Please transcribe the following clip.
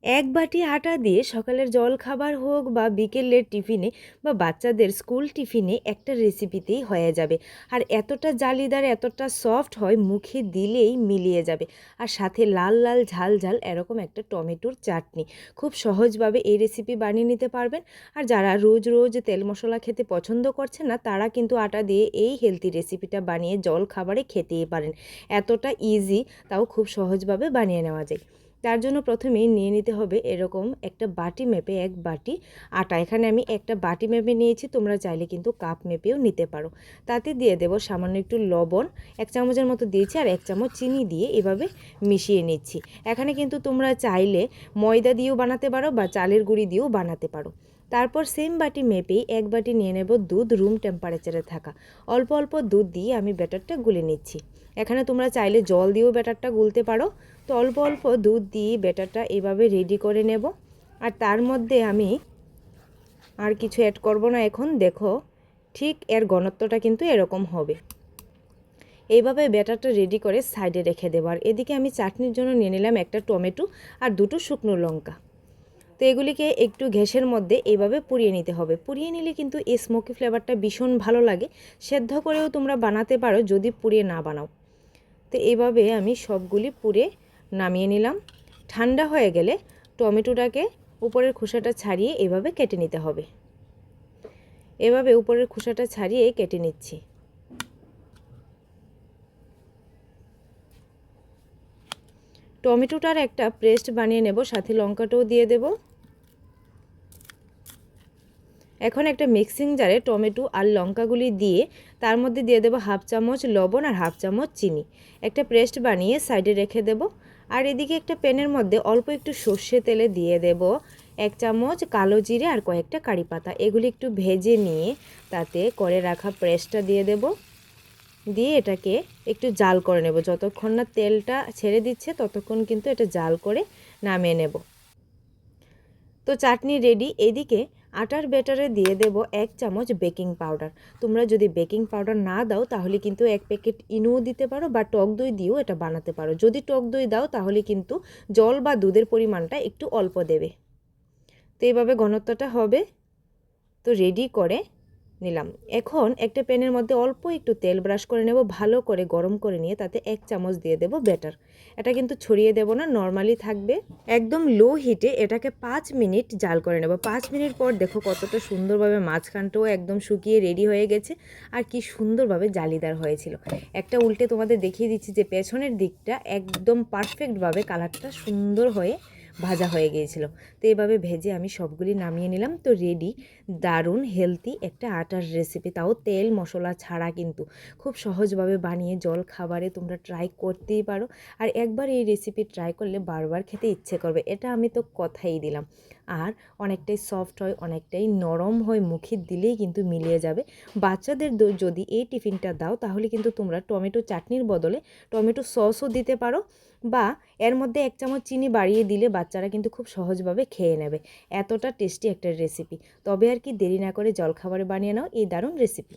এক বাটি আটা দিয়ে সকালের জলখাবার হোক বা বিকেলের টিফিনে বা বাচ্চাদের স্কুল টিফিনে একটা রেসিপিতেই হয়ে যাবে। আর এতটা জালিদার, এতটা সফট হয়, মুখে দিলেই মিলিয়ে যাবে। আর সাথে লাল লাল ঝাল ঝাল এরকম একটা টমেটোর চাটনি। খুব সহজভাবে এই রেসিপি বানিয়ে নিতে পারবেন। আর যারা রোজ রোজ তেল মশলা খেতে পছন্দ করছেন না, তারা কিন্তু আটা দিয়ে এই হেলদি রেসিপিটা বানিয়ে জলখাবারে খেতেই পারেন। এতটা ইজি, তাও খুব সহজভাবে বানিয়ে নেওয়া যায়। তার জন্য প্রথমেই নিয়ে নিতে হবে এরকম একটা বাটি মেপে এক বাটি আটা। এখানে আমি একটা বাটি মেপে নিয়েছি, তোমরা চাইলে কিন্তু কাপ মেপেও নিতে পারো। তাতে দিয়ে দেব সামান্য একটু লবণ, 1 চামচের মতো দিয়েছি, আর 1 চামচ চিনি দিয়ে এভাবে মিশিয়ে নিচ্ছি। এখানে কিন্তু তোমরা চাইলে ময়দা দিয়েও বানাতে পারো বা চালের গুঁড়ি দিয়েও বানাতে পারো। তারপর সেম বাটি মেপেই এক বাটি নিয়ে নেব দুধ, রুম টেম্পারেচারে থাকা। অল্প অল্প দুধ দিয়ে আমি ব্যাটারটা গুলে নিচ্ছি। এখানে তোমরা চাইলে জল দিয়েও ব্যাটারটা গুলতে পারো। তো অল্প অল্প দুধ দিয়ে ব্যাটারটা এভাবে রেডি করে নেব। আর তার মধ্যে আমি আর কিছু অ্যাড করব না এখন। দেখো, ঠিক এর ঘনত্বটা কিন্তু এরকম হবে। এইভাবে ব্যাটারটা রেডি করে সাইডে রেখে দেবো। আর এদিকে আমি চাটনির জন্য নিয়ে নিলাম একটা টমেটো আর দুটো শুকনো লঙ্কা। তো এগুলিকে একটু গ্যাসের মধ্যে এইভাবে পুড়িয়ে নিতে হবে। পুড়িয়ে নিলে কিন্তু এই স্মোকি ফ্লেভারটা ভীষণ ভালো লাগে। সেদ্ধ করেও তোমরা বানাতে পারো যদি পুড়িয়ে না বানাও। তো এইভাবে আমি সবগুলি পুড়ে নামিয়ে নিলাম। ঠান্ডা হয়ে গেলে টমেটোটাকে উপরের খোসাটা ছাড়িয়ে এভাবে কেটে নিতে হবে। এভাবে উপরের খোসাটা ছাড়িয়ে কেটে নিচ্ছি। টমেটোটার একটা পেস্ট বানিয়ে নেব, সাথে লঙ্কাটাও দিয়ে দেব। এখন একটা মিক্সিং জারে টমেটো আর লঙ্কাগুলি দিয়ে তার মধ্যে দিয়ে দেব 1/2 চামচ লবণ আর 1/2 চামচ চিনি। একটা পেস্ট বানিয়ে সাইডে রেখে দেব। আর এদিকে একটা প্যানের মধ্যে অল্প একটু সর্ষে তেলে দিয়ে দেব 1 চামচ কালো জিরে আর কয়েকটা কারি পাতা। এগুলি একটু ভেজে নিয়ে তাতে করে রাখা পেস্টটা দিয়ে দেব। দিয়ে এটাকে একটু জাল করে নেব। যতক্ষণ না তেলটা ছেড়ে দিচ্ছে ততক্ষণ কিন্তু এটা জাল করে নামিয়ে নেব। তো চাটনি রেডি। এদিকে আটার ব্যাটারে দিয়ে দেব 1 চামচ বেকিং পাউডার। তোমরা যদি বেকিং পাউডার না দাও তাহলে কিন্তু 1 প্যাকেট ইনোও দিতে পারো বা টক দই দিয়েও এটা বানাতে পারো। যদি টক দই দাও তাহলে কিন্তু জল বা দুধের পরিমাণটা একটু অল্প দেবে। তো এইভাবে ঘনত্বটা হবে। তো রেডি করে নিলাম। এখন একটা প্যানের মধ্যে অল্প একটু তেল ব্রাশ করে নেব, ভালো করে গরম করে নিয়ে তাতে 1 চামচ দিয়ে দেব ব্যাটার। এটা কিন্তু ছড়িয়ে দেব না, নর্মালি থাকবে। একদম লো হিটে এটাকে 5 মিনিট জাল করে নেব। 5 মিনিট পর দেখো কতটা সুন্দরভাবে মাঝখানটাও একদম শুকিয়ে রেডি হয়ে গেছে। আর কি সুন্দরভাবে জালিদার হয়েছিল। একটা উল্টে তোমাদের দেখিয়ে দিচ্ছি যে পেছনের দিকটা একদম পারফেক্টভাবে কালারটা সুন্দর হয়ে ভাজা হয়ে গিয়েছিল। তো এইভাবে ভেজে আমি সবগুলি নামিয়ে নিলাম। তো রেডি দারুণ হেলদি একটা আটার রেসিপি, তাও তেল মশলা ছাড়া। কিন্তু খুব সহজভাবে বানিয়ে জল খাবারে তোমরা ট্রাই করতেই পারো। আর একবার এই রেসিপি ট্রাই করলে বারবার খেতে ইচ্ছে করবে, এটা আমি তো কথাই দিলাম। আর অনেকটাই সফট হয়, অনেকটাই নরম হয়, মুখে দিলেই কিন্তু মিলিয়ে যাবে। বাচ্চাদের যদি এই টিফিনটা দাও তাহলে কিন্তু তোমরা টমেটো চাটনির বদলে টমেটো সসও দিতে পারো, বা এর মধ্যে 1 চামচ চিনি বাড়িয়ে দিলে বাচ্চারা কিন্তু খুব সহজভাবে খেয়ে নেবে। এতটা টেস্টি একটা রেসিপি। তবে আর কি দেরি না করে জলখাবারে বানিয়ে নাও এই দারুণ রেসিপি।